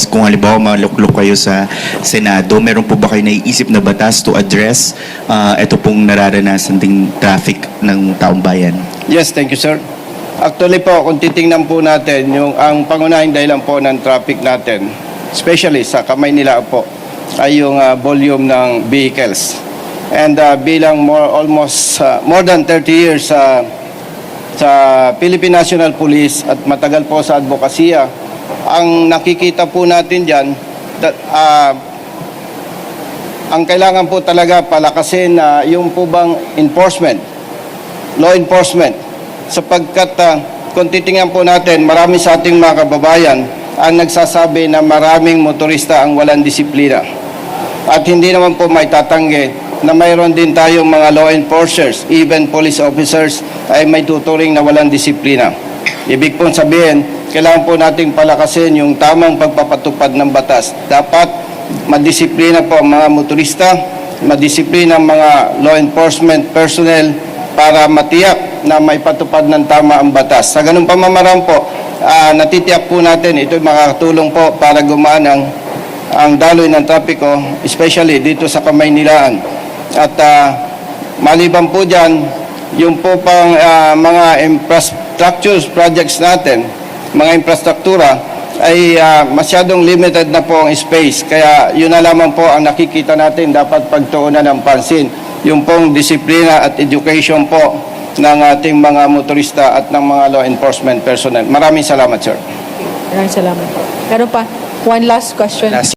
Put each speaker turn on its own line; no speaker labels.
kung halimbawa maluklok kayo sa Senado, meron po ba kayo naiisip na batas to address ito pong nararanasan ding traffic ng taong bayan?
Yes, thank you, sir. Actually po, kung titingnan po natin, ang pangunahing dahilan po ng traffic natin, especially sa Kamaynilaan po, ay yung volume ng vehicles. And bilang almost more than 30 years sa Philippine National Police at matagal po sa advokasya, ang nakikita po natin dyan, ang kailangan po talaga palakasin yung po bang enforcement, law enforcement, sapagkat kung titingnan po natin, marami sa ating mga kababayan ang nagsasabi na maraming motorista ang walang disiplina. At hindi naman po may tatanggi na mayroon din tayong mga law enforcers, even police officers, ay may tuturing na walang disiplina. Ibig pong sabihin, kailangan po nating palakasin yung tamang pagpapatupad ng batas. Dapat madisiplina po ang mga motorista, madisiplina ang mga law enforcement personnel para matiyak na may patupad ng tama ang batas. Sa ganung pamamaraan po, natitiyak po natin, ito makakatulong po para gumaan ang daloy ng trapiko, especially dito sa Kamaynilaan. At maliban po dyan, yung po pang mga infrastructure projects natin, mga infrastruktura, ay masyadong limited na po ang space. Kaya yun na lamang po ang nakikita natin, dapat pagtuunan ng pansin. Yung pong disiplina at education po ng ating mga motorista at ng mga law enforcement personnel. Maraming salamat, sir.
Maraming salamat. Meron pa, one last question.